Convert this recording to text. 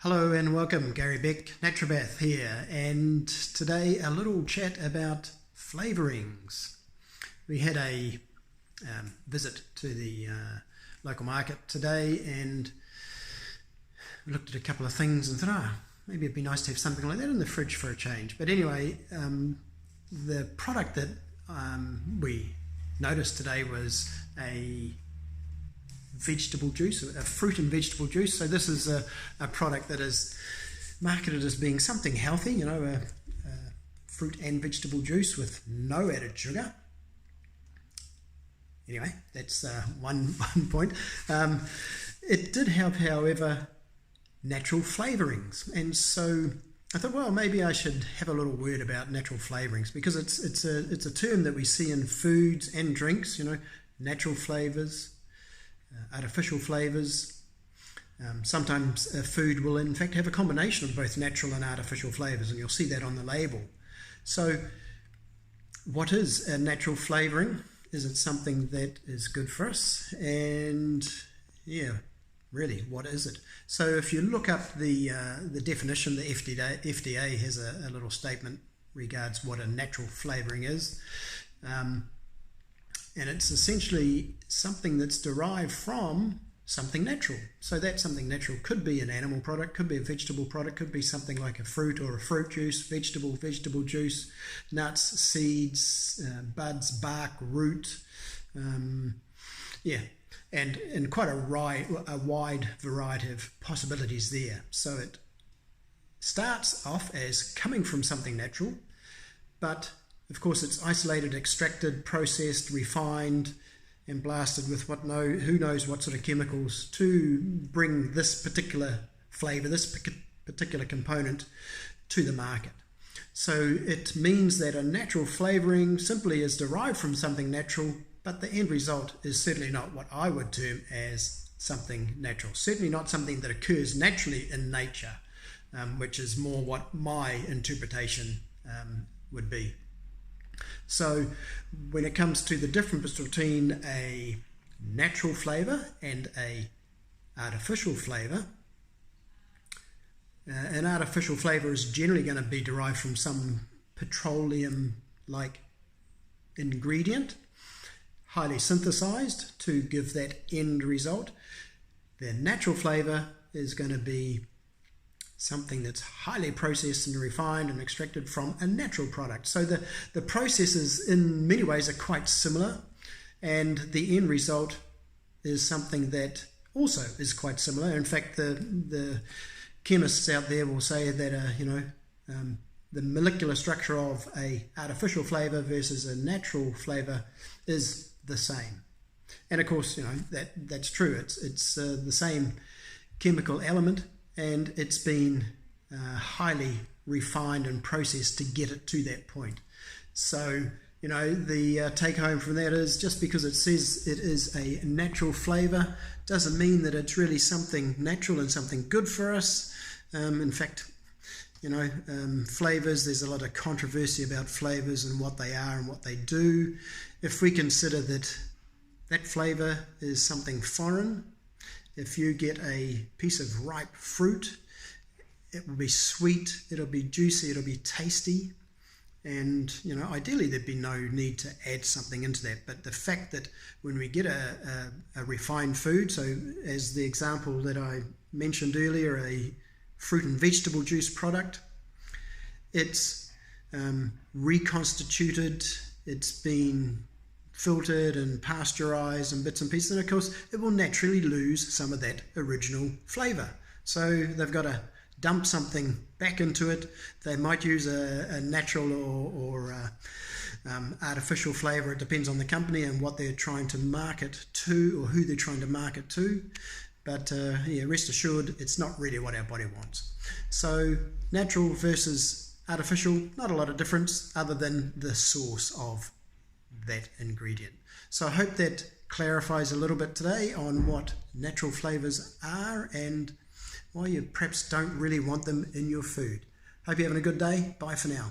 Hello and welcome, Gary Beck, Naturopath here, and today a little chat about flavourings. We had a visit to the local market today and we looked at a couple of things and thought, maybe it'd be nice to have something like that in the fridge for a change. But anyway, the product that we noticed today was a vegetable juice, a fruit and vegetable juice. So this is a product that is marketed as being something healthy, a fruit and vegetable juice with no added sugar. Anyway, that's one point. It did have, however, natural flavourings, and so I thought, well, maybe I should have a little word about natural flavourings, because it's a term that we see in foods and drinks. Natural flavours, artificial flavours. Sometimes a food will in fact have a combination of both natural and artificial flavours, and you'll see that on the label. So what is a natural flavouring? Is it something that is good for us? And really, what is it? So if you look up the definition, the FDA has a little statement regards what a natural flavouring is. And it's essentially something that's derived from something natural. So that something natural could be an animal product, could be a vegetable product, could be something like a fruit or a fruit juice, vegetable juice, nuts, seeds, buds, bark, root, and quite a wide variety of possibilities there. So it starts off as coming from something natural, but of course it's isolated, extracted, processed, refined, and blasted with who knows what sort of chemicals to bring this particular flavour, this particular component to the market. So it means that a natural flavouring simply is derived from something natural, but the end result is certainly not what I would term as something natural. Certainly not something that occurs naturally in nature, which is more what my interpretation would be. So when it comes to the difference between a natural flavour and an artificial flavour, an artificial flavour is generally going to be derived from some petroleum-like ingredient, highly synthesized to give that end result. The natural flavour is going to be something that's highly processed and refined and extracted from a natural product. So the processes in many ways are quite similar, and the end result is something that also is quite similar. In fact, the chemists out there will say that the molecular structure of a artificial flavour versus a natural flavour is the same. And of course, that's true. It's the same chemical element, and it's been highly refined and processed to get it to that point. So, the take home from that is, just because it says it is a natural flavour doesn't mean that it's really something natural and something good for us. In fact, flavours, there's a lot of controversy about flavours and what they are and what they do. If we consider that flavour is something foreign, if you get a piece of ripe fruit, it will be sweet, it'll be juicy, it'll be tasty, and ideally there'd be no need to add something into that. But the fact that when we get a refined food, so as the example that I mentioned earlier, a fruit and vegetable juice product, it's reconstituted, it's been filtered and pasteurized and bits and pieces, and of course it will naturally lose some of that original flavour. So they've got to dump something back into it. They might use a natural or artificial flavour. It depends on the company and what they're trying to market to, or who they're trying to market to. But rest assured, it's not really what our body wants. So natural versus artificial, not a lot of difference other than the source of that ingredient. So I hope that clarifies a little bit today on what natural flavours are and why you perhaps don't really want them in your food. Hope you're having a good day. Bye for now.